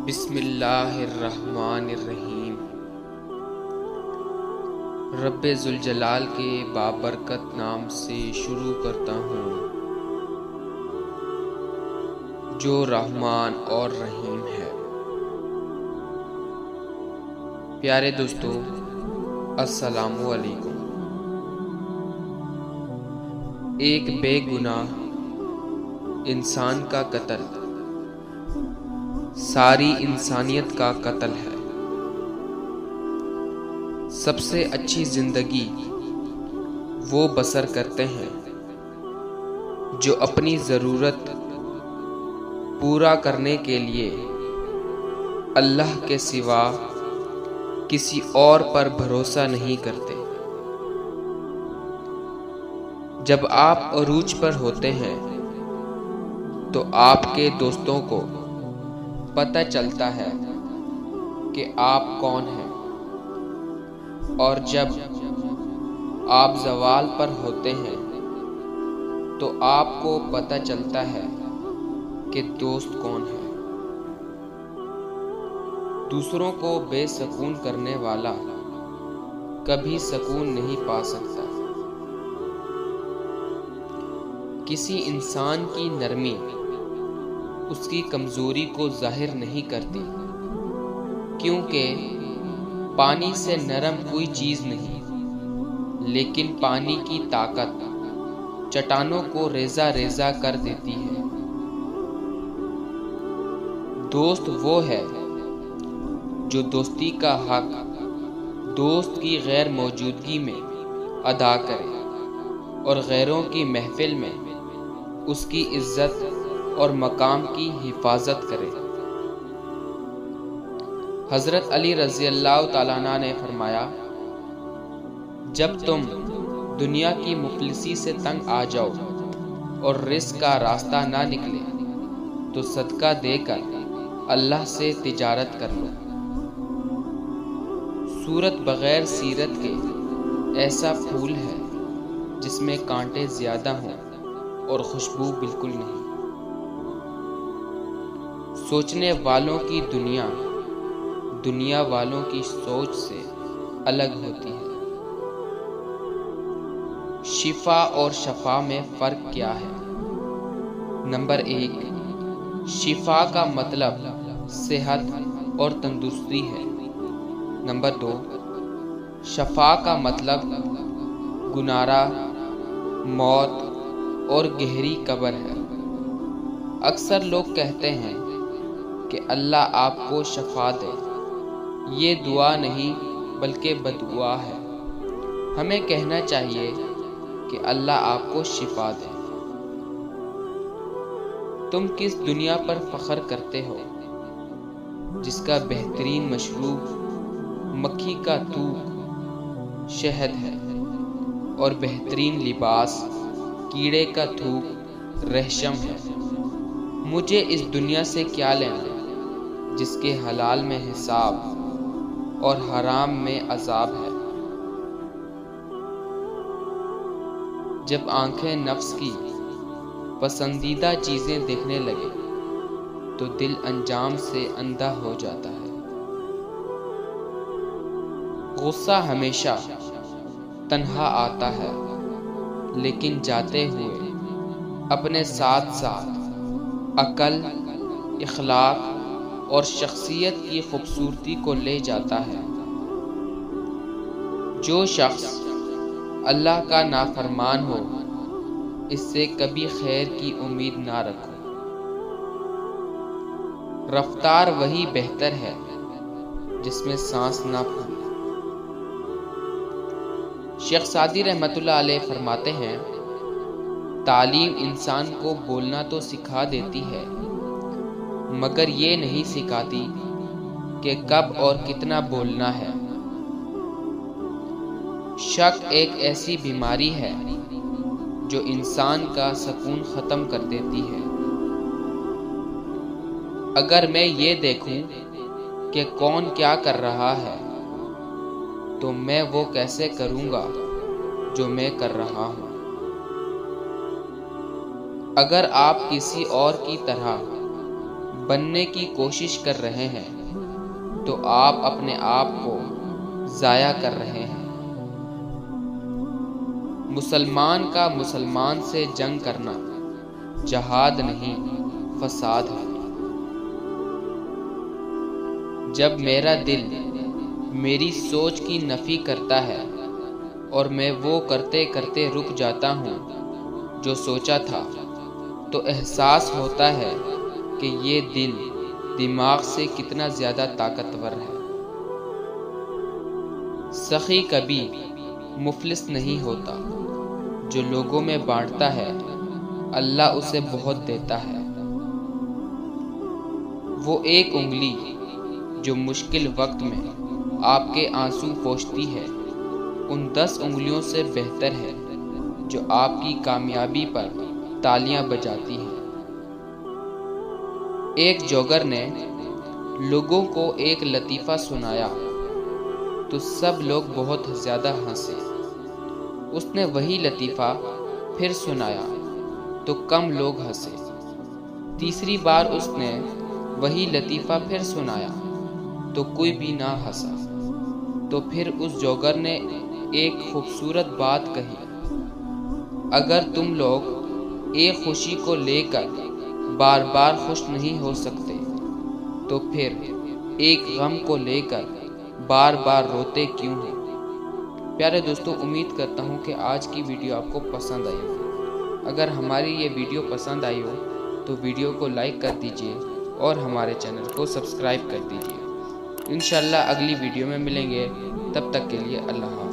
बिस्मिल्लाहिर्रहमानिर्रहीम। रब्बे जुल जलाल के बाबरकत नाम से शुरू करता हूँ, जो रहमान और रहीम है। प्यारे दोस्तों, अस्सलामु अलैकुम। एक बेगुनाह इंसान का कत्ल सारी इंसानियत का कत्ल है। सबसे अच्छी जिंदगी वो बसर करते हैं जो अपनी ज़रूरत पूरा करने के लिए अल्लाह के सिवा किसी और पर भरोसा नहीं करते। जब आप अरूज पर होते हैं तो आपके दोस्तों को पता चलता है कि आप कौन हैं, और जब आप ज़वाल पर होते हैं तो आपको पता चलता है कि दोस्त कौन है। दूसरों को बेसकून करने वाला कभी सकून नहीं पा सकता। किसी इंसान की नरमी उसकी कमजोरी को जाहिर नहीं करती, क्योंकि पानी से नरम कोई चीज नहीं, लेकिन पानी की ताकत चट्टानों को रेजा रेजा कर देती है। दोस्त वो है जो दोस्ती का हक दोस्त की गैर मौजूदगी में अदा करे और गैरों की महफिल में उसकी इज्जत और मकाम की हिफाजत करे। हजरत अली रज़ी अल्लाह ताला अन्हु ने फरमाया, जब तुम दुनिया की मुफलिसी से तंग आ जाओ और रिस्क का रास्ता ना निकले तो सदका देकर अल्लाह से तिजारत कर लो। सूरत बगैर सीरत के ऐसा फूल है जिसमें कांटे ज्यादा हों और खुशबू बिल्कुल नहीं। सोचने वालों की दुनिया दुनिया वालों की सोच से अलग होती है। शिफा और शफा में फ़र्क क्या है? नंबर 1, शिफा का मतलब सेहत और तंदुरुस्ती है। नंबर 2, शफा का मतलब गुनारा, मौत और गहरी कब्र है। अक्सर लोग कहते हैं कि अल्लाह आपको शफा दे। ये दुआ नहीं बल्कि बददुआ है। हमें कहना चाहिए कि अल्लाह आपको शिफा दे। तुम किस दुनिया पर फख्र करते हो जिसका बेहतरीन मशरूब मक्खी का थूक शहद है और बेहतरीन लिबास कीड़े का थूक रेशम है? मुझे इस दुनिया से क्या लेना जिसके हलाल में हिसाब और हराम में अजाब है। जब आंखें नफ्स की पसंदीदा चीजें देखने लगे तो दिल अंजाम से अंधा हो जाता है। गुस्सा हमेशा तन्हा आता है, लेकिन जाते हुए अपने साथ साथ अकल, इखलाक और शख्सियत की खूबसूरती को ले जाता है। जो शख्स अल्लाह का नाफरमान हो, इससे कभी खैर की उम्मीद ना रखो। रफ्तार वही बेहतर है जिसमें सांस ना फूले। शेख सादी रहमतुल्लाह अलैह फरमाते हैं, तालीम इंसान को बोलना तो सिखा देती है, मगर ये नहीं सिखाती कि कब और कितना बोलना है। शक एक ऐसी बीमारी है जो इंसान का सुकून ख़त्म कर देती है। अगर मैं ये देखूं कि कौन क्या कर रहा है तो मैं वो कैसे करूँगा जो मैं कर रहा हूँ। अगर आप किसी और की तरह बनने की कोशिश कर रहे हैं तो आप अपने आप को ज़ाया कर रहे हैं। मुसलमान का मुसलमान से जंग करना जहाद नहीं, फसाद है। जब मेरा दिल मेरी सोच की नफ़ी करता है और मैं वो करते करते रुक जाता हूँ जो सोचा था, तो एहसास होता है कि ये दिल दिमाग से कितना ज़्यादा ताकतवर है। सखी कभी मुफलिस नहीं होता, जो लोगों में बांटता है अल्लाह उसे बहुत देता है। वो एक उंगली जो मुश्किल वक्त में आपके आंसू पोंछती है उन 10 उंगलियों से बेहतर है जो आपकी कामयाबी पर तालियां बजाती है। एक जोगर ने लोगों को एक लतीफ़ा सुनाया तो सब लोग बहुत ज़्यादा हंसे। उसने वही लतीफ़ा फिर सुनाया तो कम लोग हंसे। तीसरी बार उसने वही लतीफ़ा फिर सुनाया तो कोई भी ना हंसा। तो फिर उस जोगर ने एक खूबसूरत बात कही, अगर तुम लोग एक खुशी को लेकर बार बार खुश नहीं हो सकते तो फिर एक गम को लेकर बार बार रोते क्यों हो। प्यारे दोस्तों, उम्मीद करता हूँ कि आज की वीडियो आपको पसंद आई होगी। अगर हमारी ये वीडियो पसंद आई हो तो वीडियो को लाइक कर दीजिए और हमारे चैनल को सब्सक्राइब कर दीजिए। इंशाल्लाह अगली वीडियो में मिलेंगे, तब तक के लिए अल्लाह हाफ़िज़।